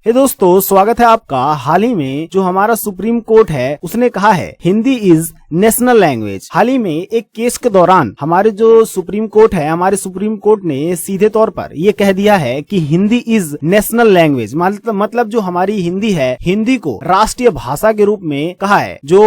हे दोस्तों, स्वागत है आपका। हाल ही में जो हमारा सुप्रीम कोर्ट है उसने कहा है हिंदी इज नेशनल लैंग्वेज। हाल ही में एक केस के दौरान हमारे जो सुप्रीम कोर्ट है, हमारे सुप्रीम कोर्ट ने सीधे तौर पर ये कह दिया है कि हिंदी इज नेशनल लैंग्वेज। मतलब जो हमारी हिंदी है, हिंदी को राष्ट्रीय भाषा के रूप में कहा है। जो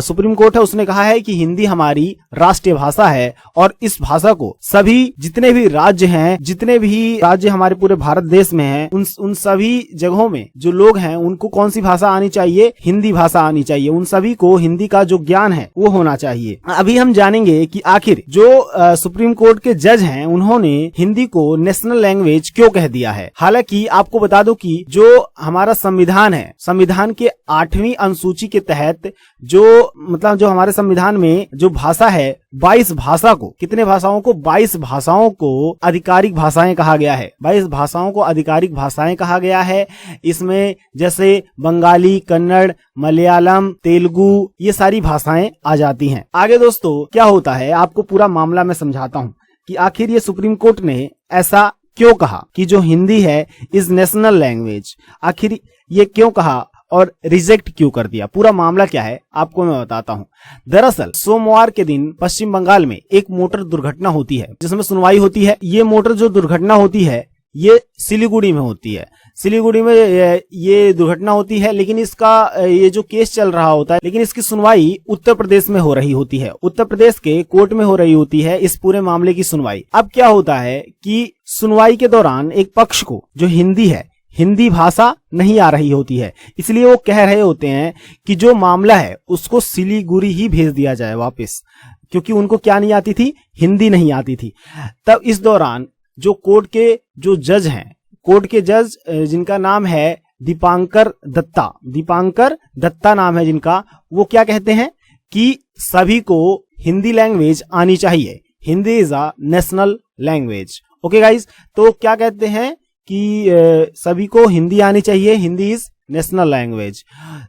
सुप्रीम कोर्ट है उसने कहा है कि हिंदी हमारी राष्ट्रीय भाषा है और इस भाषा को सभी जितने भी राज्य हैं, जितने भी राज्य हमारे पूरे भारत देश में हैं, उन सभी जगहों में जो लोग हैं उनको कौन सी भाषा आनी चाहिए? हिंदी भाषा आनी चाहिए। उन सभी को हिंदी का जो ज्ञान है वो होना चाहिए। अभी हम जानेंगे कि आखिर जो सुप्रीम कोर्ट के जज हैं उन्होंने हिंदी को नेशनल लैंग्वेज क्यों कह दिया है। हालांकि आपको बता दो कि जो हमारा संविधान है, संविधान के 8वीं अनुसूची के तहत जो हमारे संविधान में जो भाषा है 22 भाषा को, कितने भाषाओं को? 22 भाषाओं को आधिकारिक भाषाएं कहा गया है। 22 भाषाओं को आधिकारिक भाषाएं कहा गया है। इसमें जैसे बंगाली, कन्नड़, मलयालम, तेलुगु, ये सारी भाषाएं आ जाती हैं। आगे दोस्तों क्या होता है आपको पूरा मामला मैं समझाता हूं कि आखिर ये सुप्रीम कोर्ट ने ऐसा क्यों कहा कि जो हिंदी है इज नेशनल लैंग्वेज। आखिर ये क्यों कहा और रिजेक्ट क्यों कर दिया? पूरा मामला क्या है आपको मैं बताता हूं। दरअसल सोमवार के दिन पश्चिम बंगाल में एक मोटर दुर्घटना होती है जिसमें सुनवाई होती है। ये मोटर जो दुर्घटना होती है ये सिलीगुड़ी में होती है। सिलीगुड़ी में ये दुर्घटना होती है, लेकिन इसका ये जो केस चल रहा होता है, लेकिन इसकी सुनवाई उत्तर प्रदेश में हो रही होती है। उत्तर प्रदेश के कोर्ट में हो रही होती है इस पूरे मामले की सुनवाई। अब क्या होता है कि सुनवाई के दौरान एक पक्ष को जो हिंदी है, हिंदी भाषा नहीं आ रही होती है, इसलिए वो कह रहे होते हैं कि जो मामला है उसको सिलीगुड़ी ही भेज दिया जाए वापस, क्योंकि उनको क्या नहीं आती थी? हिंदी नहीं आती थी। तब इस दौरान जो कोर्ट के जो जज हैं, कोर्ट के जज जिनका नाम है दीपांकर दत्ता नाम है जिनका, वो क्या कहते हैं कि सभी को हिंदी लैंग्वेज आनी चाहिए। Hindi is a national language. Okay guys, तो क्या कहते हैं कि सभी को हिंदी आनी चाहिए, हिंदी इज नेशनल लैंग्वेज।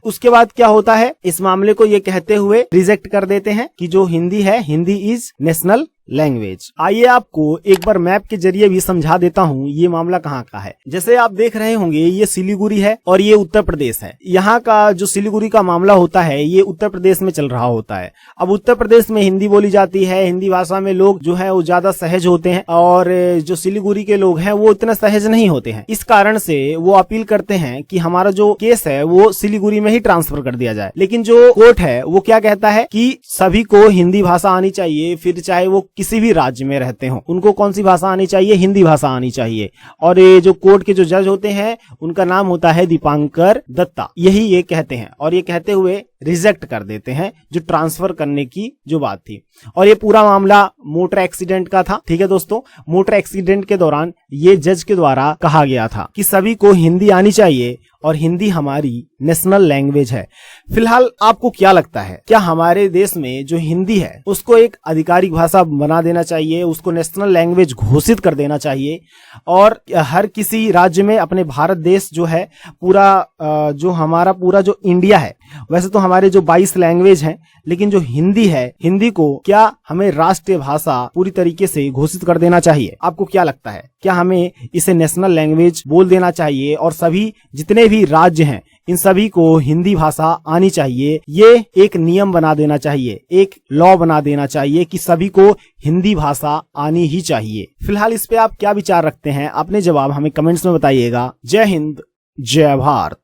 उसके बाद क्या होता है, इस मामले को ये कहते हुए रिजेक्ट कर देते हैं कि जो हिंदी है, हिंदी इज नेशनल लैंग्वेज। आइए आपको एक बार मैप के जरिए भी समझा देता हूँ ये मामला कहाँ का है। जैसे आप देख रहे होंगे ये सिलीगुड़ी है और ये उत्तर प्रदेश है। यहाँ का जो सिलीगुड़ी का मामला होता है ये उत्तर प्रदेश में चल रहा होता है। अब उत्तर प्रदेश में हिंदी बोली जाती है, हिंदी भाषा में लोग जो है वो ज्यादा सहज होते हैं और जो सिलीगुड़ी के लोग हैं वो इतना सहज नहीं होते हैं। इस कारण से वो अपील करते हैं कि हमारा जो केस है वो सिलीगुड़ी में ही ट्रांसफर कर दिया जाए। लेकिन जो कोर्ट है वो क्या कहता है कि सभी को हिंदी भाषा आनी चाहिए, फिर चाहे वो किसी भी राज्य में रहते हो, उनको कौन सी भाषा आनी चाहिए? हिंदी भाषा आनी चाहिए। और ये जो कोर्ट के जो जज होते हैं उनका नाम होता है दीपांकर दत्ता, यही ये कहते हैं और ये कहते हुए रिजेक्ट कर देते हैं जो ट्रांसफर करने की जो बात थी। और ये पूरा मामला मोटर एक्सीडेंट का था। ठीक है दोस्तों, मोटर एक्सीडेंट के दौरान ये जज के द्वारा कहा गया था कि सभी को हिंदी आनी चाहिए और हिंदी हमारी नेशनल लैंग्वेज है। फिलहाल आपको क्या लगता है, क्या हमारे देश में जो हिंदी है उसको एक आधिकारिक भाषा बना देना चाहिए, उसको नेशनल लैंग्वेज घोषित कर देना चाहिए और हर किसी राज्य में, अपने भारत देश जो है पूरा जो हमारा पूरा जो इंडिया है, वैसे तो हमारे जो 22 लैंग्वेज हैं, लेकिन जो हिंदी है, हिंदी को क्या हमें राष्ट्रीय भाषा पूरी तरीके से घोषित कर देना चाहिए? आपको क्या लगता है, क्या हमें इसे नेशनल लैंग्वेज बोल देना चाहिए और सभी जितने भी राज्य हैं इन सभी को हिंदी भाषा आनी चाहिए? ये एक नियम बना देना चाहिए, एक लॉ बना देना चाहिए कि सभी को हिंदी भाषा आनी ही चाहिए। फिलहाल इस पे आप क्या विचार रखते हैं? अपने जवाब हमें कमेंट्स में बताइएगा। जय हिंद, जय भारत।